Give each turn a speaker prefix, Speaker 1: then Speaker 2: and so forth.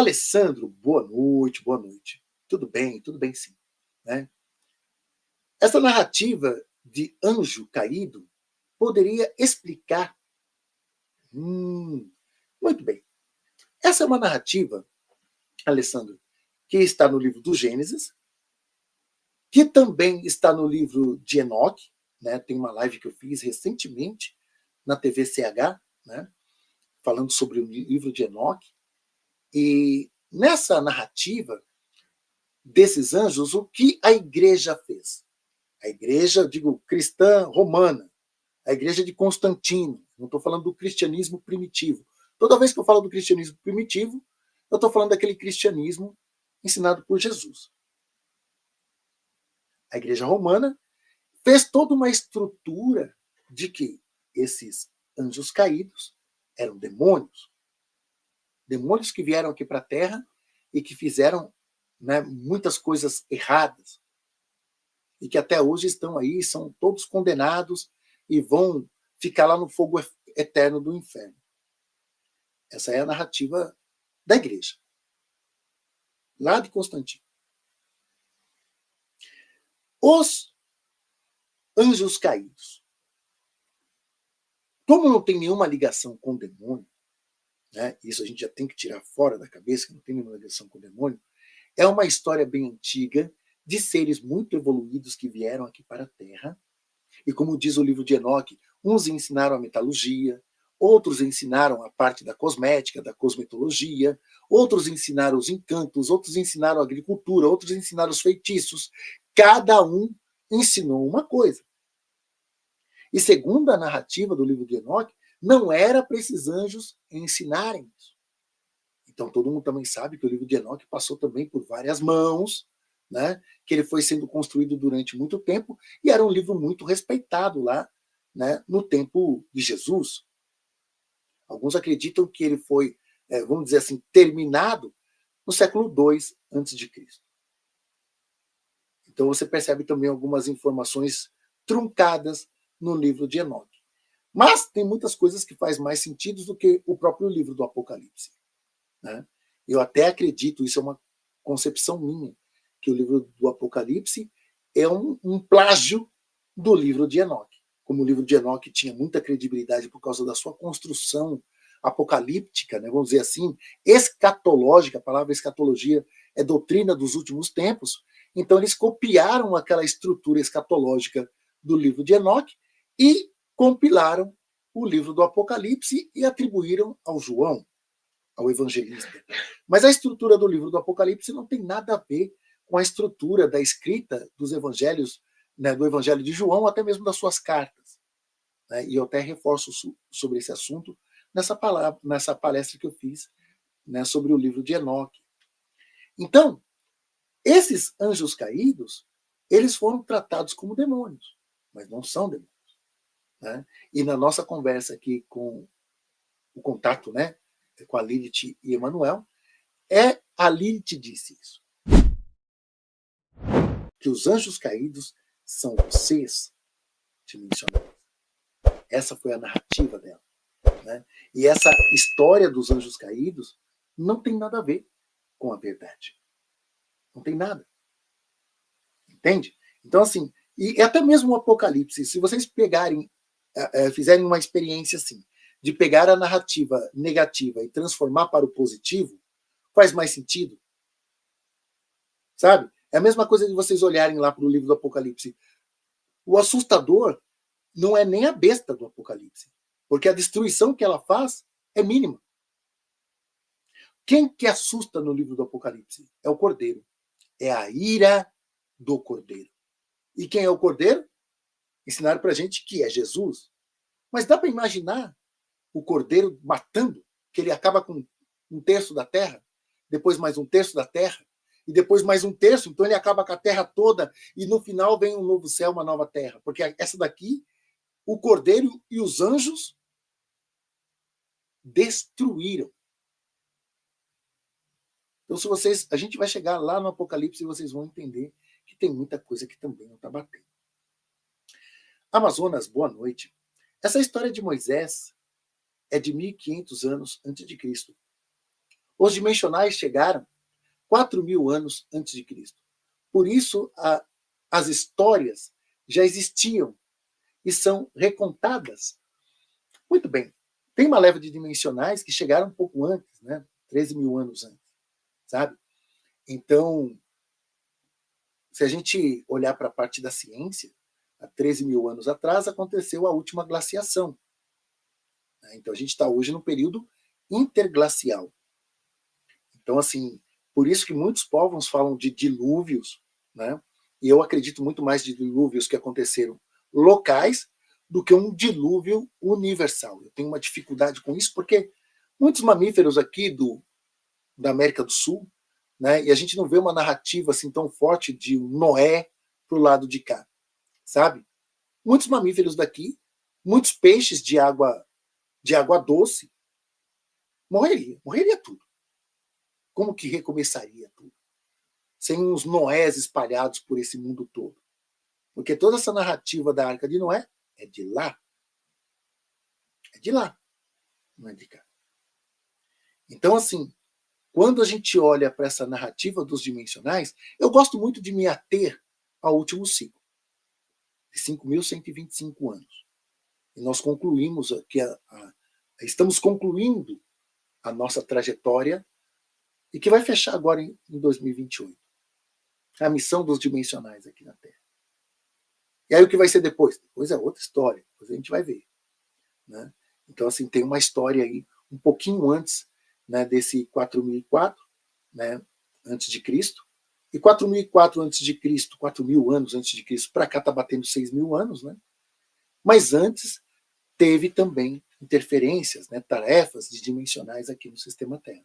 Speaker 1: Alessandro, boa noite, boa noite. Tudo bem sim. Né? Essa narrativa de anjo caído poderia explicar. Muito bem. Essa é uma narrativa, Alessandro, que está no livro do Gênesis, que também está no livro de Enoque, né? Tem uma live que eu fiz recentemente na TV CH, né? Falando sobre o livro de Enoque. E nessa narrativa desses anjos, o que a igreja fez? A igreja, digo, cristã romana, a igreja de Constantino, não estou falando do cristianismo primitivo. Toda vez que eu falo do cristianismo primitivo, eu estou falando daquele cristianismo ensinado por Jesus. A igreja romana fez toda uma estrutura de que esses anjos caídos eram demônios. Demônios que vieram aqui para a Terra e que fizeram, né, muitas coisas erradas. E que até hoje estão aí, são todos condenados e vão ficar lá no fogo eterno do inferno. Essa é a narrativa da igreja, lá de Constantino. Os anjos caídos. Como não tem nenhuma ligação com o demônio, né, isso a gente já tem que tirar fora da cabeça, que não tem nenhuma ligação com o demônio, é uma história bem antiga de seres muito evoluídos que vieram aqui para a Terra. E como diz o livro de Enoque, uns ensinaram a metalurgia, outros ensinaram a parte da cosmética, da cosmetologia, outros ensinaram os encantos, outros ensinaram a agricultura, outros ensinaram os feitiços. Cada um ensinou uma coisa. E segundo a narrativa do livro de Enoque, não era para esses anjos ensinarem isso. Então todo mundo também sabe que o livro de Enoque passou também por várias mãos, né, que ele foi sendo construído durante muito tempo e era um livro muito respeitado lá, né, no tempo de Jesus. Alguns acreditam que ele foi, vamos dizer assim, terminado no século II a.C. Então você percebe também algumas informações truncadas no livro de Enoque. Mas tem muitas coisas que fazem mais sentido do que o próprio livro do Apocalipse. Né? Eu até acredito, isso é uma concepção minha, que o livro do Apocalipse é um plágio do livro de Enoque. Como o livro de Enoque tinha muita credibilidade por causa da sua construção apocalíptica, né, vamos dizer assim, escatológica, a palavra escatologia é doutrina dos últimos tempos, então eles copiaram aquela estrutura escatológica do livro de Enoque e compilaram o livro do Apocalipse e atribuíram ao João, ao evangelista. Mas a estrutura do livro do Apocalipse não tem nada a ver com a estrutura da escrita dos evangelhos, né, do evangelho de João, até mesmo das suas cartas. Né? E eu até reforço sobre esse assunto nessa palestra que eu fiz, né, sobre o livro de Enoque. Então, esses anjos caídos, eles foram tratados como demônios, mas não são demônios. Né? E na nossa conversa aqui com o contato, né, com a Lilith e Emanuel, a Lilith disse isso. Que os anjos caídos são vocês dimensionais. Essa foi a narrativa dela. Né? E essa história dos anjos caídos não tem nada a ver com a verdade. Não tem nada. Entende? Então, assim, e até mesmo o Apocalipse, se vocês pegarem, fizerem uma experiência assim, de pegar a narrativa negativa e transformar para o positivo, faz mais sentido. Sabe? É a mesma coisa de vocês olharem lá para o livro do Apocalipse. O assustador não é nem a besta do Apocalipse, porque a destruição que ela faz é mínima. Quem que assusta no livro do Apocalipse? É o Cordeiro. É a ira do Cordeiro. E quem é o Cordeiro? Ensinaram para a gente que é Jesus. Mas dá para imaginar o Cordeiro matando, que ele acaba com um terço da terra, depois mais um terço da terra, e depois mais um terço, então ele acaba com a terra toda, e no final vem um novo céu, uma nova terra. Porque essa daqui, o Cordeiro e os anjos destruíram. Então, se vocês, a gente vai chegar lá no Apocalipse e vocês vão entender que tem muita coisa que também não está batendo. Amazonas, boa noite. Essa história de Moisés é de 1500 anos antes de Cristo. Os dimensionais chegaram 4.000 anos antes de Cristo. Por isso, as histórias já existiam e são recontadas. Muito bem. Tem uma leva de dimensionais que chegaram um pouco antes, né? 13.000 anos antes, sabe? Então, se a gente olhar para a parte da ciência, há 13.000 anos atrás aconteceu a última glaciação. Então, a gente está hoje no período interglacial. Então, assim, por isso que muitos povos falam de dilúvios, né? E eu acredito muito mais de dilúvios que aconteceram locais do que um dilúvio universal. Eu tenho uma dificuldade com isso, porque muitos mamíferos aqui da América do Sul, né? E a gente não vê uma narrativa assim tão forte de Noé pro lado de cá, sabe? Muitos mamíferos daqui, muitos peixes de água doce, morreria tudo. Como que recomeçaria tudo? Sem uns Noés espalhados por esse mundo todo. Porque toda essa narrativa da Arca de Noé é de lá. É de lá, não é de cá. Então, assim, quando a gente olha para essa narrativa dos dimensionais, eu gosto muito de me ater ao último ciclo, de 5.125 anos. E nós concluímos aqui, estamos concluindo a nossa trajetória e que vai fechar agora em 2028. A missão dos dimensionais aqui na Terra. E aí o que vai ser depois? Depois é outra história, depois a gente vai ver. Né? Então, assim, tem uma história aí um pouquinho antes, né, desse 4.004, né, antes de Cristo, e 4.004 antes de Cristo, 4.000 anos antes de Cristo, para cá está batendo 6.000 anos, né? Mas antes teve também interferências, né, tarefas de dimensionais aqui no sistema Terra.